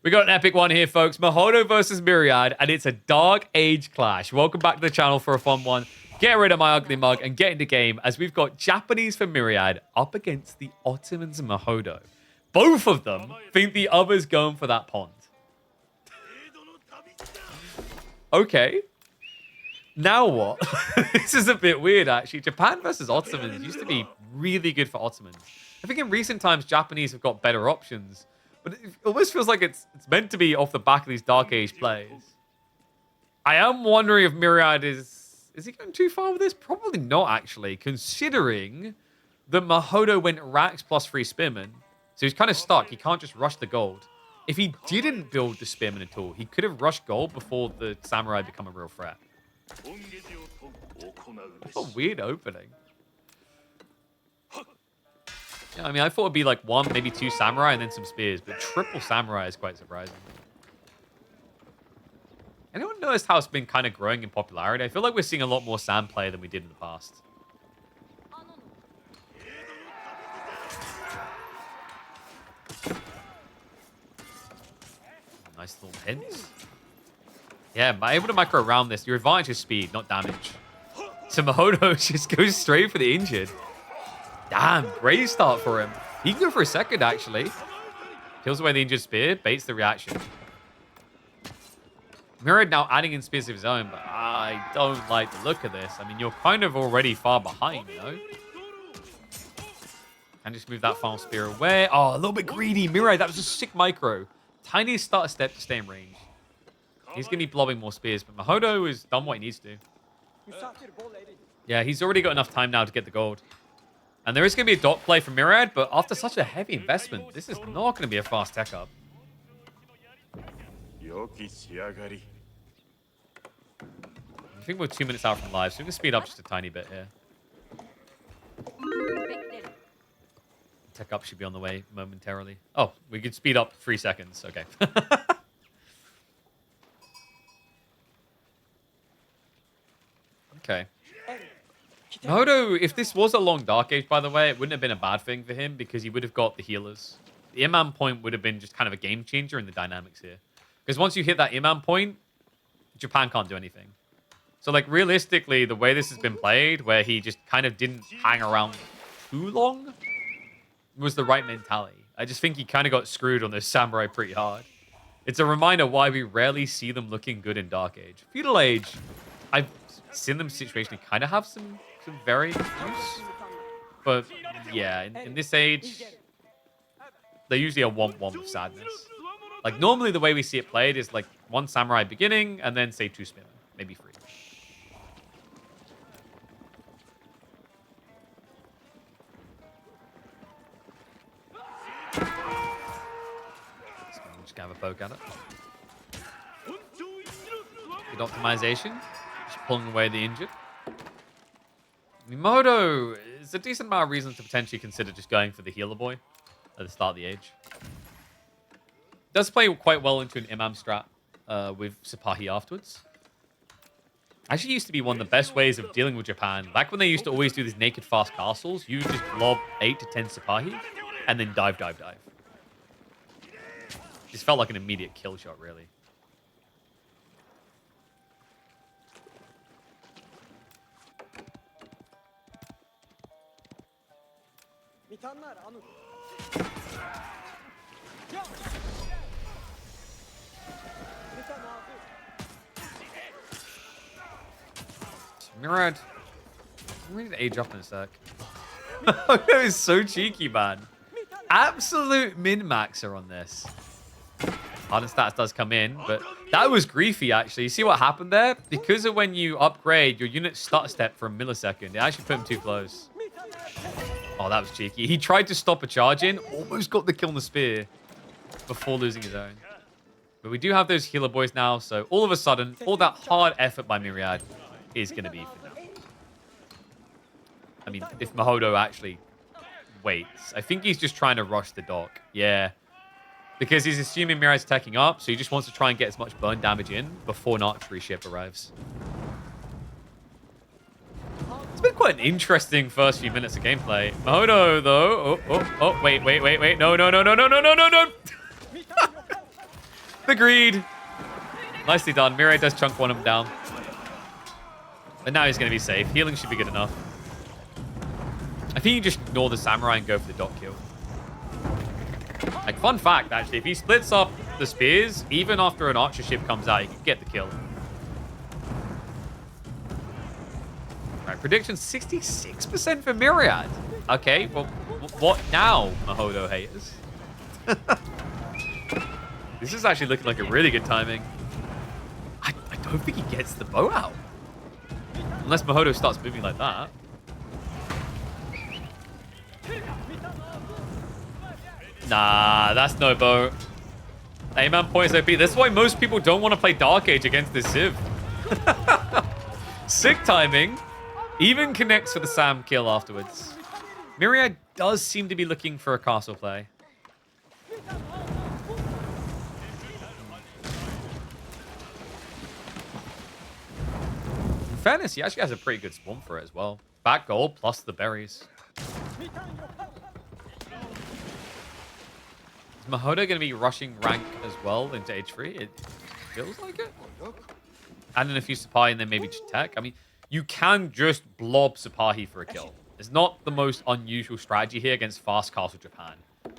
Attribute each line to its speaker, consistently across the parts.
Speaker 1: We got an epic one here, folks. Mahodo versus Myriad, and it's a Dark Age clash. Welcome back to the channel for a fun one. Get rid of my ugly mug and get into game as we've got Japanese for Myriad up against the Ottomans and Mahodo. Both of them think the other's going for that pond. Okay. Now what? This is a bit weird, actually. Japan versus Ottomans used to be really good for Ottomans. I think in recent times, Japanese have got better options. But it almost feels like it's meant to be off the back of these Dark Age plays. I am wondering if Myriad is he going too far with this? Probably not, actually, considering that Mahodo went Rax plus 3 Spearmen. So he's kind of stuck. He can't just rush the gold. If he didn't build the Spearmen at all, he could have rushed gold before the Samurai become a real threat. That's a weird opening. Yeah, I mean, I thought it'd be like 1, maybe 2 Samurai and then some spears, but triple Samurai is quite surprising. Anyone noticed how it's been kind of growing in popularity? I feel like we're seeing a lot more Sam play than we did in the past. Nice little hints. Yeah, able to micro around this. Your advantage is speed, not damage. So Mahodo just goes straight for the injured. Damn, great start for him. He can go for a second, actually. Kills away the injured spear, baits the reaction. Myriad now adding in spears of his own, but I don't like the look of this. I mean, you're kind of already far behind, you know? And just move that final spear away. Oh, a little bit greedy. Myriad, that was a sick micro. Tiny starter step to stay in range. He's going to be blobbing more spears, but Mahodo has done what he needs to. Yeah, he's already got enough time now to get the gold. And there is going to be a dot play from Myriad, but after such a heavy investment, this is not going to be a fast tech up. I think we're 2 minutes out from live, so we can speed up just a tiny bit here. Tech up should be on the way momentarily. Oh, we could speed up 3 seconds. Okay. Okay. Mahodo, if this was a long Dark Age, by the way, it wouldn't have been a bad thing for him because he would have got the healers. The Imam point would have been just kind of a game changer in the dynamics here. Because once you hit that Imam point, Japan can't do anything. So, like, realistically, the way this has been played, where he just kind of didn't hang around too long, was the right mentality. I just think he kind of got screwed on this Samurai pretty hard. It's a reminder why we rarely see them looking good in Dark Age. Feudal Age, I've seen them situationally kind of have some very use. But, yeah, in this age, they usually are 1-1 with sadness. Like, normally the way we see it played is, like, 1 Samurai beginning, and then, say, 2 Spearmen. Maybe 3. Just have a poke at it. Good optimization. Just pulling away the injured. Mahodo is a decent amount of reasons to potentially consider just going for the healer boy at the start of the age. Does play quite well into an Imam strat with Sipahi afterwards. Actually used to be one of the best ways of dealing with Japan. Back when they used to always do these naked fast castles, you just lob 8 to 10 Sipahi and then dive. Just felt like an immediate kill shot, really. Myriad, we need to age up in a sec. That is so cheeky, man. Absolute min-maxer on this. Hardened stats does come in, but that was griefy, actually. You see what happened there? Because of when you upgrade, your unit stutter step for a millisecond. It actually put him too close. Oh, that was cheeky. He tried to stop a charge in, almost got the kill on the spear before losing his own. But we do have those healer boys now, so all of a sudden, all that hard effort by Myriad is going to be for now. I mean, if Mahodo actually waits, I think he's just trying to rush the dock. Yeah. Because he's assuming Myriad's teching up, so he just wants to try and get as much burn damage in before an archery ship arrives. It's been quite an interesting first few minutes of gameplay. Mahodo, though. Oh, wait. No. The greed. Nicely done. Mirai does chunk one of them down. But now he's going to be safe. Healing should be good enough. I think you just ignore the samurai and go for the dot kill. Like, fun fact, actually, if he splits up the spears, even after an archer ship comes out, he can get the kill. Right, prediction 66% for Myriad. Okay, well, what now, Mahodo haters? This is actually looking like a really good timing. I don't think he gets the bow out. Unless Mahodo starts moving like that. Nah, that's no bow. A-man points OP. That's why most people don't want to play Dark Age against this Civ. Sick timing. Even connects for the Sam kill afterwards. Myriad does seem to be looking for a castle play. In fairness, he actually has a pretty good spawn for it as well. Back gold plus the berries. Is Mahodo going to be rushing rank as well into H3? It feels like it. Add in a few Sapahi and then maybe just tech. I mean, you can just blob Sapahi for a kill. It's not the most unusual strategy here against fast castle Japan.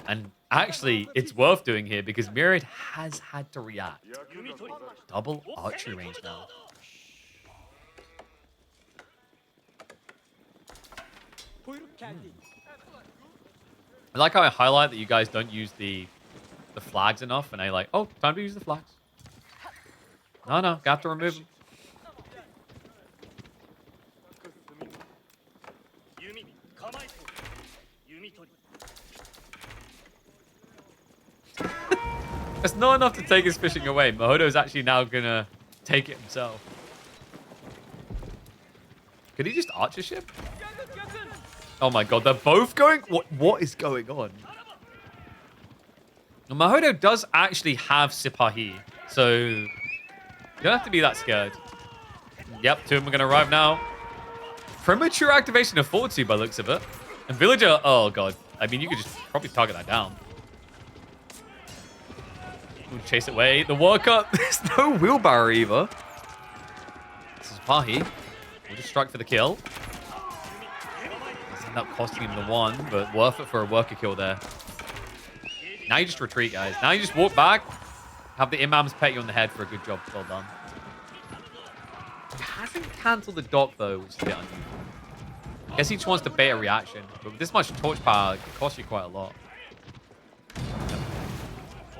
Speaker 1: And actually, it's worth doing here because Myriad has had to react. Double archery range now. I like how I highlight that you guys don't use the flags enough, and I like, oh, time to use the flags. No, got to remove them. That's not enough to take his fishing away. Mahodo's actually now gonna take it himself. Could he just archer ship? Oh my god, they're both going? What is going on? Mahodo does actually have Sipahi, so you don't have to be that scared. Yep, two of them are going to arrive now. Premature activation of Fortitude by the looks of it. And Villager, oh god. I mean, you could just probably target that down. We'll chase it away. The workup, there's no wheelbarrow either. This is Sipahi. We'll just strike for the kill. End up costing him the one, but worth it for a worker kill there. Now you just retreat, guys. Now you just walk back, have the imams pet you on the head for a good job. Well done. He hasn't cancelled the dock, though, which is a bit unusual. I guess he just wants to bait a reaction, but with this much torch power, it costs you quite a lot.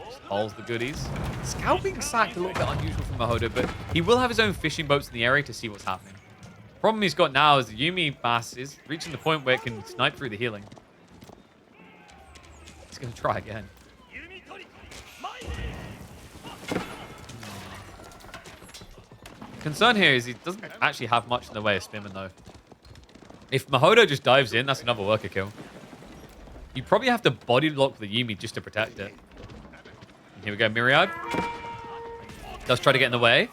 Speaker 1: Just hauls the goodies. Scout being sacked a little bit unusual from Mahodo, but he will have his own fishing boats in the area to see what's happening. Problem he's got now is the Yumi mass is reaching the point where it can snipe through the healing. He's going to try again. Concern here is he doesn't actually have much in the way of spimming, though. If Mahodo just dives in, that's another worker kill. You probably have to body lock the Yumi just to protect it. And here we go, Myriad. Does try to get in the way.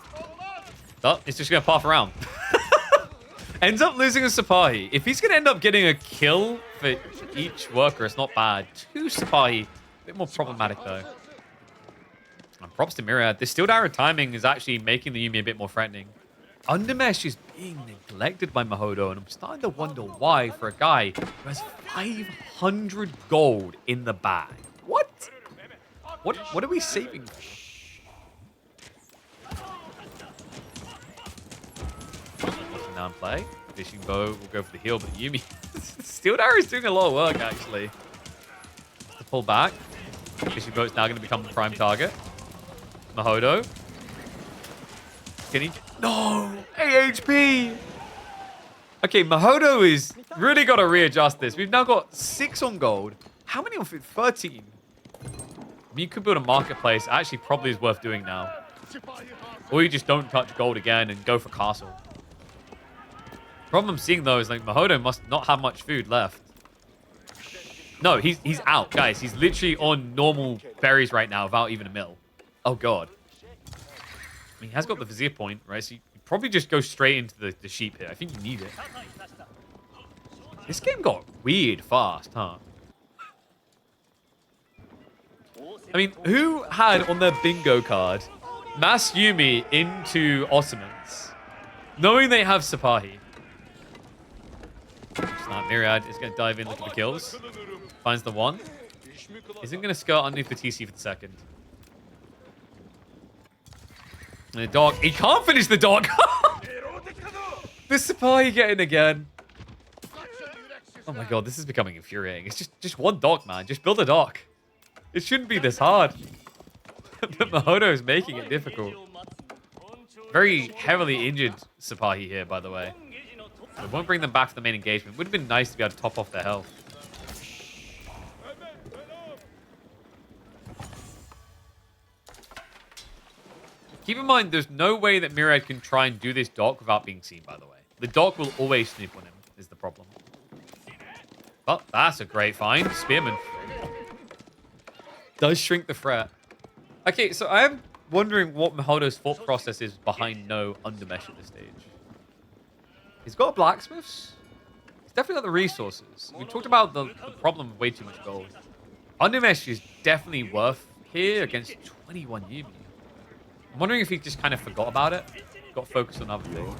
Speaker 1: Oh, it's just going to path around. Ends up losing a Sipahi. If he's going to end up getting a kill for each worker, it's not bad. Two Sipahi. A bit more problematic, though. And props to Myriad. This Steel Arrow timing is actually making the Yumi a bit more threatening. Undermesh is being neglected by Mahodo, and I'm starting to wonder why for a guy who has 500 gold in the bag. What? What are we saving for? Now in play. Fishing bow will go for the heal, but Yumi. Steel Arrow is doing a lot of work, actually. To pull back. Fishing boat's now going to become the prime target. Mahodo. Can he? No! AHP! Okay, Mahodo is really got to readjust this. We've now got 6 on gold. How many on food? 13. I mean, you could build a marketplace. Actually, probably is worth doing now. Or you just don't touch gold again and go for castle. Problem I'm seeing, though, is like Mahodo must not have much food left. No, he's out, guys. He's literally on normal berries right now without even a mill. Oh, God. I mean, he has got the Vizier point, right? So you probably just go straight into the sheep here. I think you need it. This game got weird fast, huh? I mean, who had on their bingo card Mass Yumi into Ottomans, knowing they have Sipahi? Snap Myriad is going to dive in, look at the kills. Finds the one. Isn't going to skirt underneath the TC for the second. And the dog. He can't finish the dog. The Sipahi getting again. Oh my god, this is becoming infuriating. It's just one dock, man. Just build a dock. It shouldn't be this hard. But Mahodo is making it difficult. Very heavily injured Sipahi here, by the way. It won't bring them back to the main engagement. Would have been nice to be able to top off their health. Keep in mind, there's no way that Myriad can try and do this dock without being seen, by the way. The dock will always snoop on him, is the problem. But that's a great find. Spearman. Does shrink the threat. Okay, so I'm wondering what Mahodo's thought process is behind no undermesh at this stage. He's got blacksmiths. He's definitely got the resources. We talked about the problem of way too much gold. Undermesh is definitely worth here against 21 Yumi. I'm wondering if he just kind of forgot about it. Got focused on other things.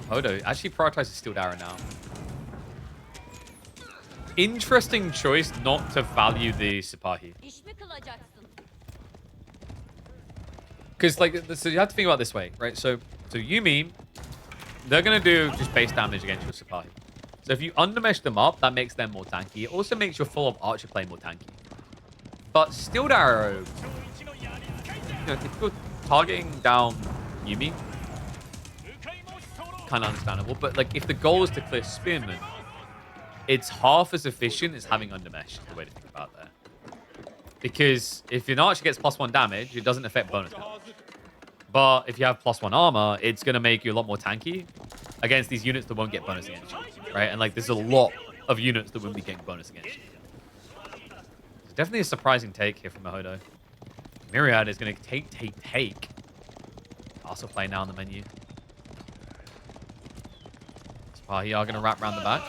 Speaker 1: Mahodo actually prioritizes Steeled Arrow now. Interesting choice not to value the Sipahi. Because, like, so you have to think about it this way, right? So Yumi, they're going to do just base damage against your Sipahi. So if you undermesh them up, that makes them more tanky. It also makes your full-up archer play more tanky. But Steeled Arrow, you know, if you're targeting down Yumi, kind of understandable. But, like, if the goal is to clear Spearman, it's half as efficient as having undermesh, is the way to think about that. Because if your archer gets +1 damage, it doesn't affect bonus damage. But if you have +1 armor, it's going to make you a lot more tanky against these units that won't get bonus against you, right? And, like, there's a lot of units that wouldn't be getting bonus against you. It's definitely a surprising take here from Mahodo. Myriad is going to take. Also play now on the menu. Sipahi are going to wrap around the back.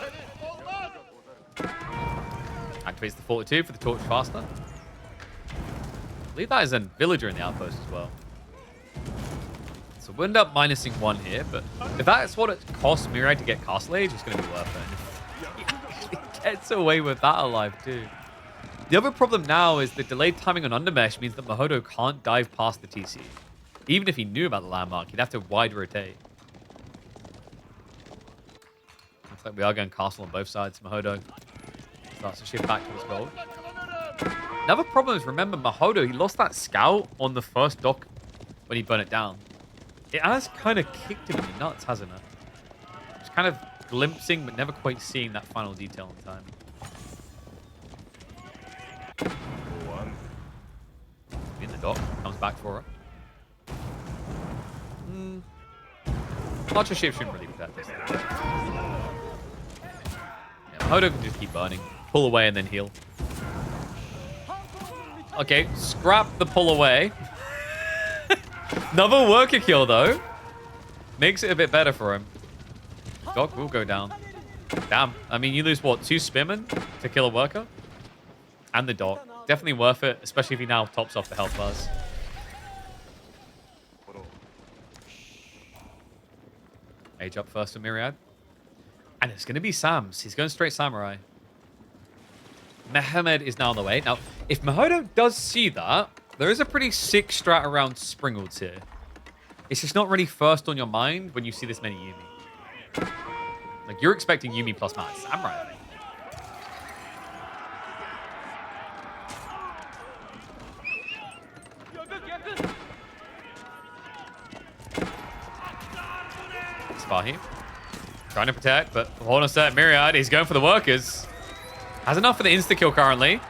Speaker 1: Activates the Fortitude for the torch faster. I believe that is a villager in the outpost as well. So we'll end up minusing 1 here, but if that's what it costs Myriad to get Castle Age, it's going to be worth it. And if he gets away with that alive too. The other problem now is the delayed timing on Undermesh means that Mahodo can't dive past the TC. Even if he knew about the landmark, he'd have to wide rotate. Looks like we are going castle on both sides. Mahodo starts to shift back to his gold. Another problem is, remember, Mahodo, he lost that scout on the first dock when he burned it down. It has kind of kicked him in the nuts, hasn't it? Just kind of glimpsing, but never quite seeing that final detail in time. In the dock, comes back for her. Archer ship shouldn't really be that distant. Yeah, Mahodo can just keep burning. Pull away and then heal. Okay, scrap the pull away. Another worker kill, though. Makes it a bit better for him. Doc will go down. Damn. I mean, you lose, what, 2 spearmen to kill a worker? And the doc. Definitely worth it, especially if he now tops off the health bars. Age up first for Myriad. And it's going to be Sam's. He's going straight Samurai. Mehmed is now on the way. Now, if Mahodo does see that, there is a pretty sick strat around Springwoods here. It's just not really first on your mind when you see this many Yumi. Like, you're expecting Yumi plus Mad Samurai, I think. Sipahi trying to protect, but hold on a sec. Myriad, he's going for the workers. Has enough for the insta-kill currently.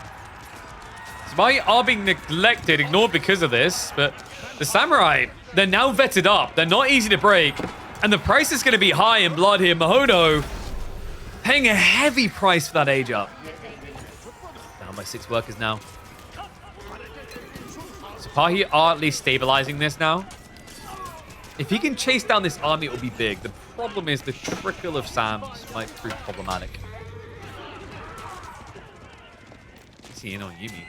Speaker 1: Sipahi are being neglected, ignored because of this, but the Samurai, they're now vetted up. They're not easy to break, and the price is going to be high in blood here. Mahodo paying a heavy price for that age up. Down by 6 workers now. Sipahi are at least stabilizing this now. If he can chase down this army, it will be big. The problem is the trickle of Sams might prove problematic. Is he in on Yumi?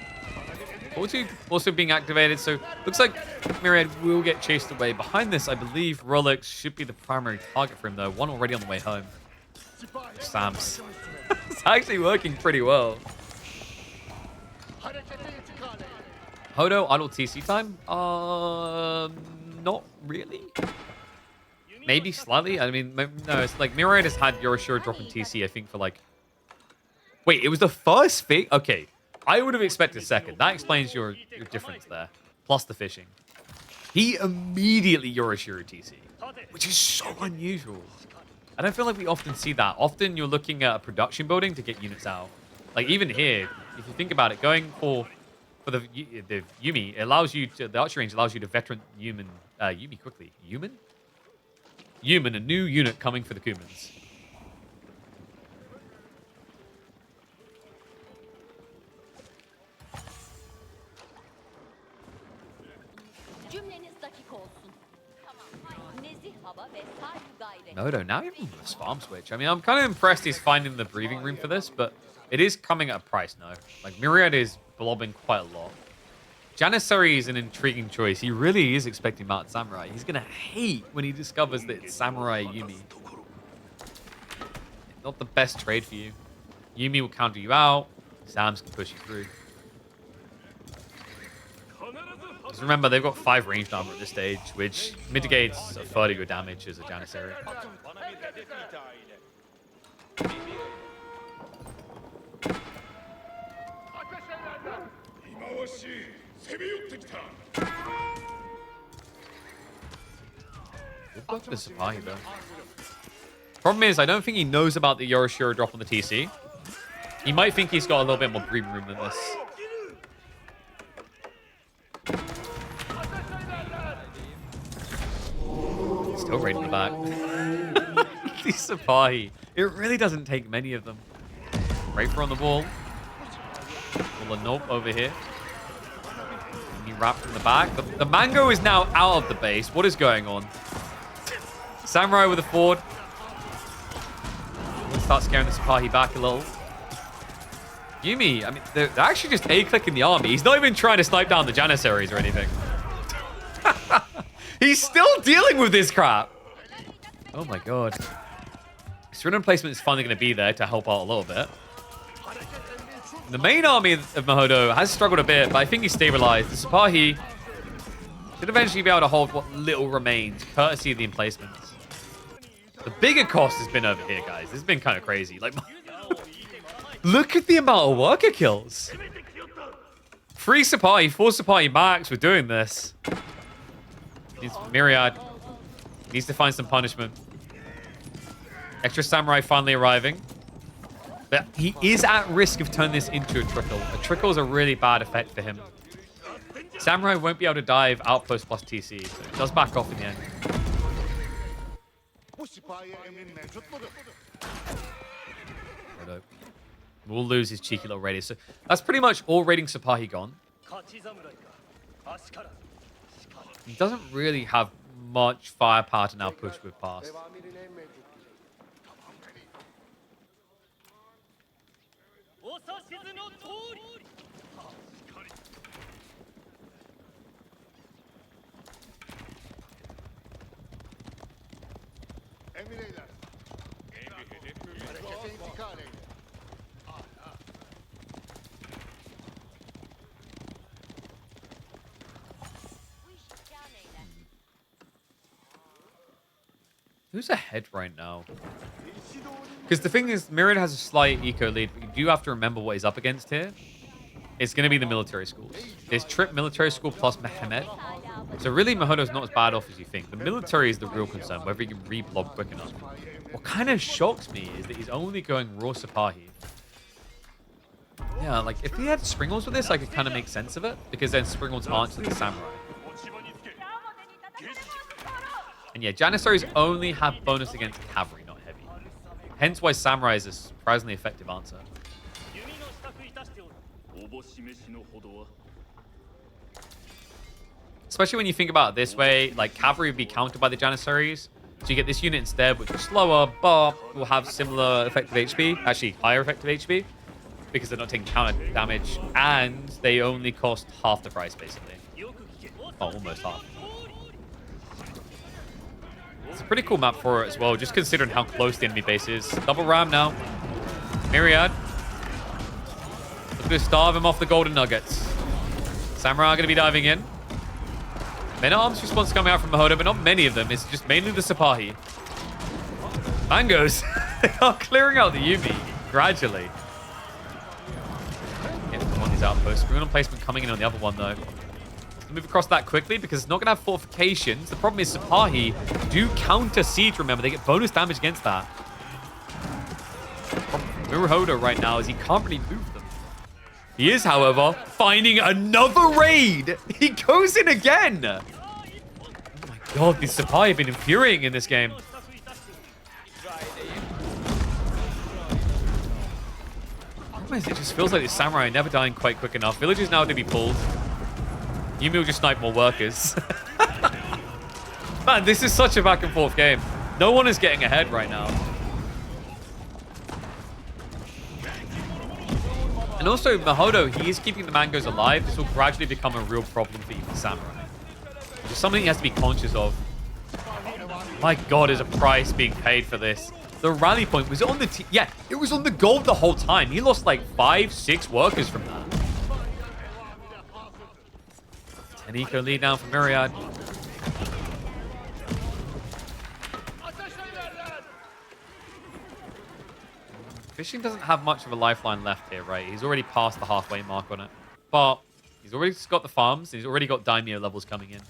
Speaker 1: 42 also being activated, so looks like Myriad will get chased away. Behind this, I believe Rolex should be the primary target for him, though. One already on the way home. Sams. It's actually working pretty well. Hodo, idle TC time? Not really. Maybe slightly. I mean, no, it's like Myriad has had Yorishiro dropping TC, I think, for like... Wait, it was the first thing? Okay. I would have expected second. That explains your difference there. Plus the fishing. He immediately Yorishiro TC, which is so unusual. I don't feel like we often see that. Often you're looking at a production building to get units out. Like even here, if you think about it, going for the Yumi, it allows you to, the archery range allows you to veteran Yumi quickly. Human, a new unit coming for the Kumans. No, now even with this farm switch. I mean, I'm kind of impressed he's finding the breathing room for this, but it is coming at a price, no. Like, Myriad is blobbing quite a lot. Janissary is an intriguing choice. He really is expecting Mountain Samurai. He's going to hate when he discovers that it's Samurai Yumi. Not the best trade for you. Yumi will counter you out. Sams can push you through. Just remember, they've got 5 ranged armor at this stage, which mitigates a third of your damage as a Janissary. Good luck to Sipahi, though. Problem is, I don't think he knows about the Yorishiro drop on the TC. He might think he's got a little bit more breathing room than this. Still right in the back. These Sipahi. It really doesn't take many of them. Rafer on the wall. Well, a nope over here. He wrapped in the back. The Mango is now out of the base. What is going on? Samurai with a Ford. Let's start scaring the Sipahi back a little. Yumi, I mean, they're actually just A-clicking the army. He's not even trying to snipe down the Janissaries or anything. He's still dealing with this crap. Oh my god. Surrender placement is finally going to be there to help out a little bit. The main army of Mahodo has struggled a bit, but I think he's stabilized. The Sipahi should eventually be able to hold what little remains, courtesy of the emplacements. The bigger cost has been over here, guys. This has been kind of crazy. Like, look at the amount of worker kills. 3 Sipahi, 4 Sipahi max. We're doing this. Myriad needs to find some punishment. Extra Samurai finally arriving. But he is at risk of turning this into a trickle. A trickle is a really bad effect for him. Samurai won't be able to dive outpost plus TC, so it does back off in the end. We'll lose his cheeky little radius. So that's pretty much all raiding Sipahi gone. He doesn't really have much firepower to now push with past. Who's ahead right now? Because the thing is, Myriad has a slight eco lead, but you do have to remember what he's up against here. It's going to be the military schools. There's Trip Military School plus Mehmet. So really, Mahodo's not as bad off as you think. The military is the real concern, whether he can re-blob quick enough. What kind of shocks me is that he's only going raw Sipahi. Yeah, like, if he had Springles with this, I could kind of make sense of it, because then Springles aren't to the Samurai. And yeah, Janissaries only have bonus against cavalry, not heavy. Hence why Samurai is a surprisingly effective answer. Especially when you think about it this way, like cavalry would be countered by the Janissaries. So you get this unit instead, which is slower, but will have similar effective HP. Actually, higher effective HP. Because they're not taking counter damage. And they only cost half the price, basically. Oh, almost half. It's a pretty cool map for it as well, just considering how close the enemy base is. Double ram now. Myriad. Look to starve him off the golden nuggets. Samurai are going to be diving in. Men-at-Arms response coming out from Mahodo, but not many of them. It's just mainly the Sipahi. Mangoes. They are clearing out the Yumi gradually. Yeah, one of these outposts. Rune placement coming in on the other one, though. Move across that quickly because it's not going to have fortifications. The problem is Sipahi do counter siege, remember. They get bonus damage against that. Mahodo right now is he can't really move them. He is, however, finding another raid. He goes in again. Oh my god, these Sipahi have been infuriating in this game. It just feels like the samurai are never dying quite quick enough. Villages now to be pulled. Yumi will just snipe more workers. Man, this is such a back and forth game. No one is getting ahead right now. And also, Mahodo, he is keeping the mangoes alive. This will gradually become a real problem for even Samurai. It's something he has to be conscious of. My god, is a price being paid for this. The rally point was on the... Yeah, it was on the gold the whole time. He lost like 5-6 workers from that. An eco lead down from Myriad. Fishing doesn't have much of a lifeline left here, right? He's already past the halfway mark on it. But he's already got the farms. He's already got Daimyo levels coming in.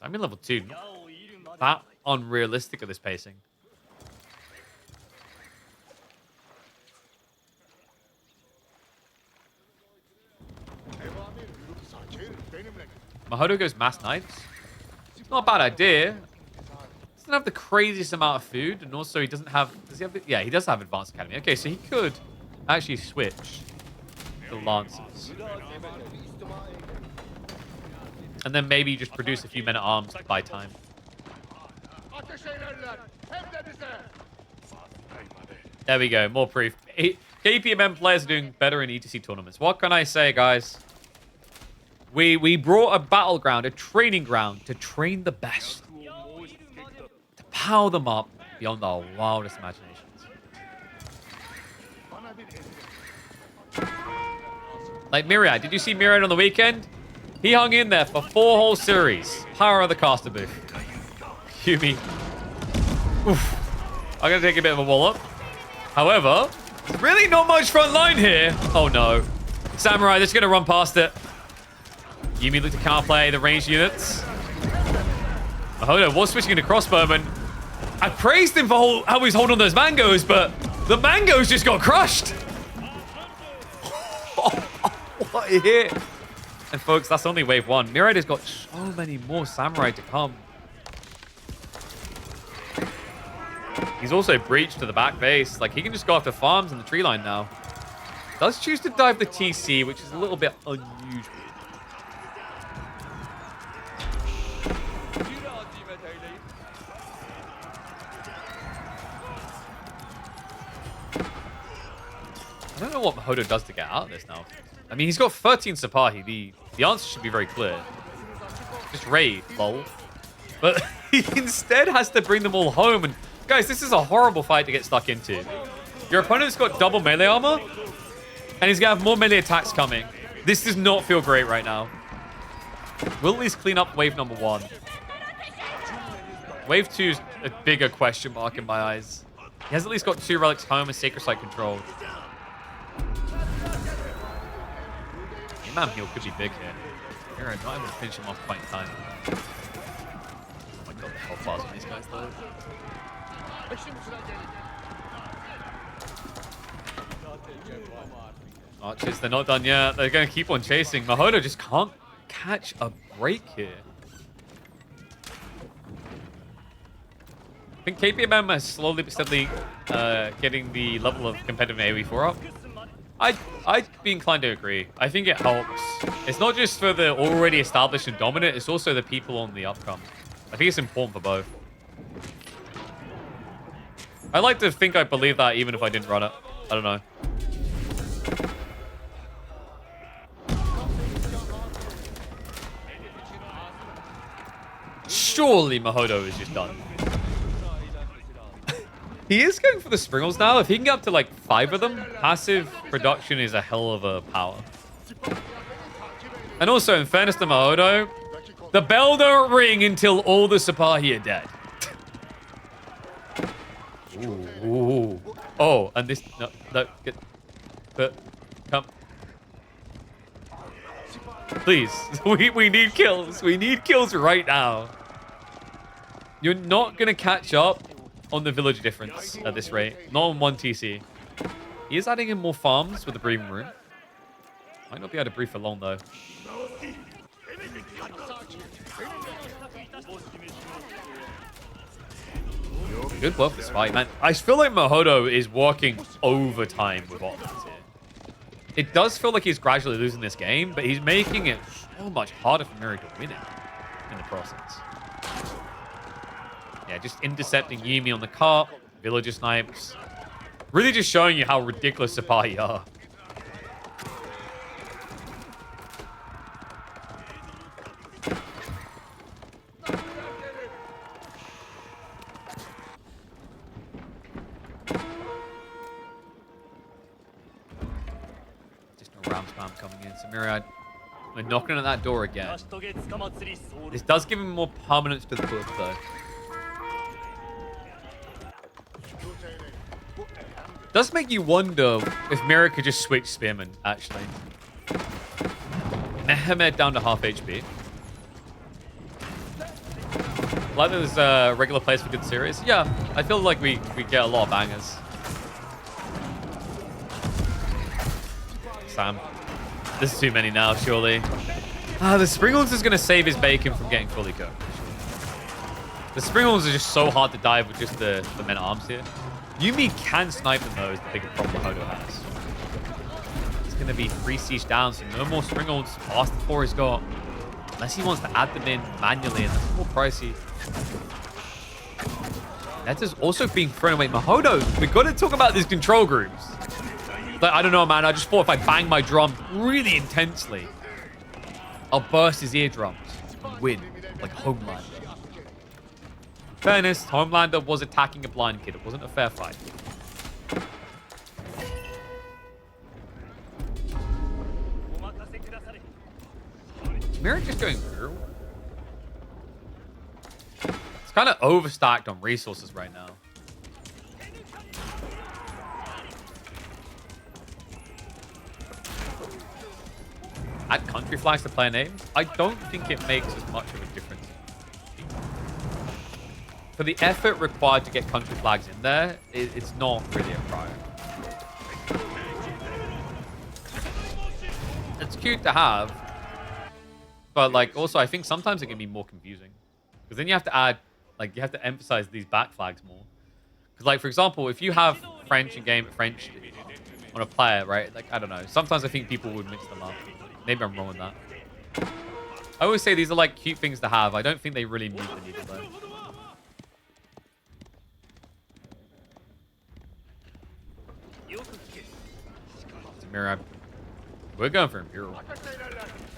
Speaker 1: Daimyo level 2. Not that unrealistic at this pacing. Mahodo goes mass knights. It's not a bad idea. Doesn't have the craziest amount of food, and also he doesn't have... Does he have... Yeah, he does have Advanced Academy. Okay, so he could actually switch to Lancers. And then maybe just produce a few men-at-arms to buy time. There we go, more proof. KPMM players are doing better in ETC tournaments. What can I say, guys? We brought a battleground, a training ground, to train the best. To power them up beyond our wildest imaginations. Like Myriad. Did you see Myriad on the weekend? He hung in there for 4 whole series. Power of the caster booth. Yumi. Oof. I'm going to take a bit of a wallop. However, really not much front line here. Oh no. Samurai, they're just going to run past it. Yumi looked to counterplay the ranged units. Mahodo was switching into crossbowman. I praised him for how he's holding on those mangoes, but the mangoes just got crushed. What a hit. And folks, that's only wave 1. Myriad has got so many more samurai to come. He's also breached to the back base. Like, he can just go after farms in the tree line now. Does choose to dive the TC, which is a little bit unusual. I don't know what Mahodo does to get out of this now. I mean, he's got 13 Sipahi. The answer should be very clear. Just raid, lol. But he instead has to bring them all home. And guys, this is a horrible fight to get stuck into. Your opponent's got double melee armor, and he's going to have more melee attacks coming. This does not feel great right now. We'll at least clean up wave number 1. Wave 2 is a bigger question mark in my eyes. He has at least got 2 relics home and Sacred Site controlled. Imam heal could be big here. Aaron not able to finish him off quite in time. Oh my god, the health bars on these guys though. Archers, they're not done yet. They're going to keep on chasing. Mahodo just can't catch a break here. I think KPMM is slowly but steadily getting the level of competitive AoE4 up. I'd be inclined to agree. I think it helps. It's not just for the already established and dominant, it's also the people on the upcome. I think it's important for both. I like to think I believe that even if I didn't run it. I don't know. Surely Mahodo is just done. He is going for the Springles now. If he can get up to like 5 of them, passive production is a hell of a power. And also, in fairness to Mahodo, the bell don't ring until all the Sipahi are dead. Ooh. Oh, and this... No, get... But, come. Please, we need kills. We need kills right now. You're not going to catch up on the village difference at this rate. Not on 1 TC. He is adding in more farms with the breathing room. Might not be able to breathe for long, though. Good buff this fight, man. I feel like Mahodo is working overtime with options here. It does feel like he's gradually losing this game, but he's making it so much harder for Miri to win it in the process. Yeah, just intercepting Yumi on the cart, villager snipes. Really just showing you how ridiculous Sipahi are. Just no ram spam coming in. So Myriad, we're knocking at that door again. This does give him more permanence to the buff, though. Does make you wonder if Mira could just switch Spearman, actually. Mehmet down to half HP. Like there's a regular place for good series. Yeah, I feel like we get a lot of bangers. Sam. This is too many now, surely. The Springlings is going to save his bacon from getting fully cooked. The Springlings are just so hard to dive with just the men-at-arms here. Yumi can snipe them, though, is the bigger problem Mahodo has. It's going to be 3 siege down, so no more Springles past the 4 he's got. Unless he wants to add them in manually, and that's more pricey. That is also being thrown away. Mahodo, we've got to talk about these control groups. Like, I don't know, man. I just thought if I bang my drum really intensely, I'll burst his eardrums and win, like Homelander. Fairness, Homelander was attacking a blind kid. It wasn't a fair fight. Is Mira just going through? It's kind of overstacked on resources right now. Add country flags to player names? I don't think it makes as much of a difference. For the effort required to get country flags in there, it's not really a prior. It's cute to have, but like also I think sometimes it can be more confusing because then you have to add, like you have to emphasize these back flags more. Because like for example, if you have French and game French on a player, right? Like I don't know. Sometimes I think people would mix them up. Maybe I'm wrong with that. I always say these are like cute things to have. I don't think they really move the needle though. Samurai. We're going for Imperial.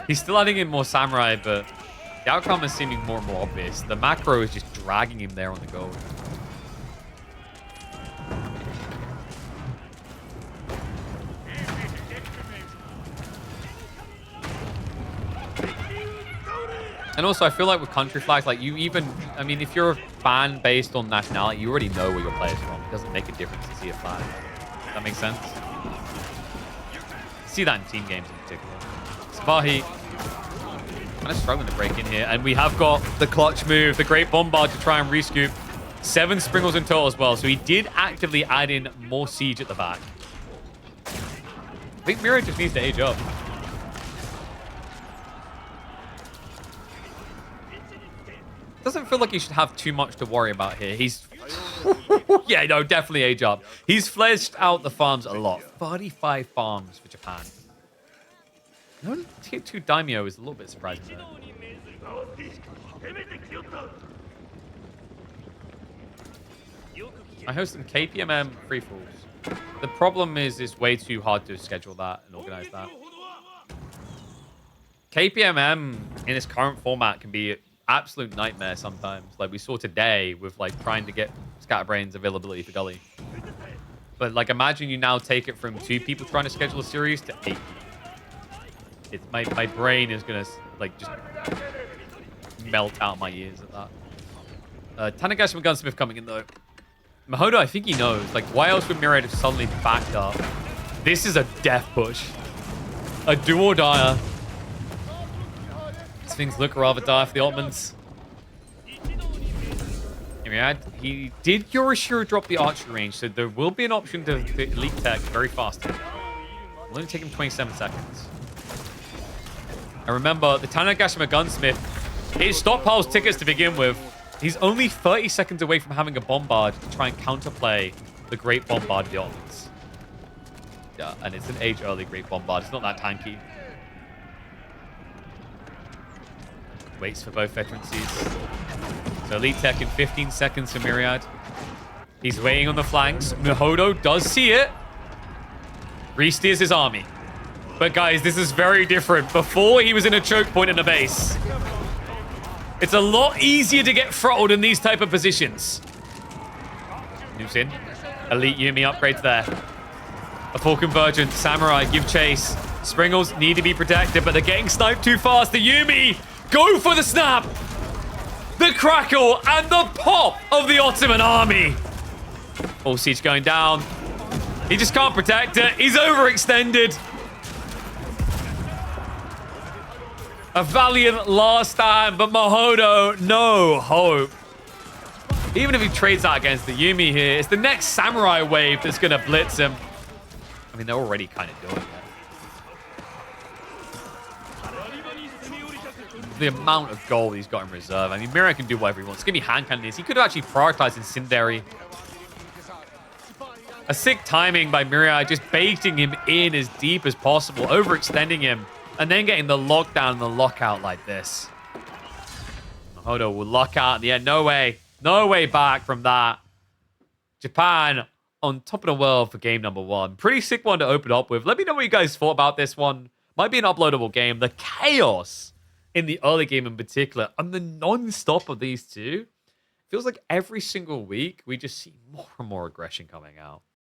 Speaker 1: He's still adding in more Samurai, but the outcome is seeming more and more obvious. The macro is just dragging him there on the gold. And also, I feel like with country flags, like you even, I mean, if you're a fan based on nationality, you already know where your player's from. It doesn't make a difference to see a flag. Does that make sense? See that in team games in particular. Sipahi kind of struggling to break in here. And we have got the clutch move, the Great Bombard to try and rescoop. 7 Springles in total as well. So he did actively add in more siege at the back. I think Mira just needs to age up. Doesn't feel like he should have too much to worry about here. He's... yeah, no, definitely age up. He's fleshed out the farms a lot. 35 farms for Japan. No tier 2 daimyo is a little bit surprising, though. I host some KPMM free-falls. The problem is it's way too hard to schedule that and organize that. KPMM in its current format can be an absolute nightmare sometimes. Like we saw today with like trying to get Scatterbrain's availability for Gully. But like imagine you now take it from 2 people trying to schedule a series to 8. It's my brain is gonna like just melt out my ears at that. Tanagashi and Gunsmith coming in though. Mahodo, I think he knows. Like, why else would Myriad have suddenly backed up? This is a death push. A do-or-die. These things look rather dire for the Ottomans. Myriad, he did Yorishiro drop the archery range, so there will be an option to elite tech very fast. It'll only take him 27 seconds. And remember, the Tanagashima Gunsmith, it stockpiles tickets to begin with. He's only 30 seconds away from having a bombard to try and counterplay the Great Bombard of the Ottomans. Yeah, and it's an age early Great Bombard. It's not that tanky. Waits for both veterancies. So Elite Tech in 15 seconds for Myriad. He's waiting on the flanks. Mihodo does see it. Re-steers his army. But guys, this is very different. Before, he was in a choke point in a base. It's a lot easier to get throttled in these type of positions. Moves in. Elite Yumi upgrades there. A full convergence. Samurai give chase. Springles need to be protected, but they're getting sniped too fast. The Yumi go for the snap. The crackle and the pop of the Ottoman army. All siege going down. He just can't protect it. He's overextended. A valiant last stand, but Mahodo, no hope. Even if he trades that against the Yumi here, it's the next Samurai wave that's going to blitz him. I mean, they're already kind of doing it. The amount of gold he's got in reserve. I mean, Mira can do whatever he wants. It's going to be hand cannon. He could have actually prioritized Incendiary. A sick timing by Myriad, just baiting him in as deep as possible, overextending him, and then getting the lockdown and the lockout like this. Mahodo will lock out in the end. No way. No way back from that. Japan on top of the world for game number 1. Pretty sick one to open up with. Let me know what you guys thought about this one. Might be an uploadable game. The chaos in the early game in particular, and the non-stop of these two. Feels like every single week we just see more and more aggression coming out.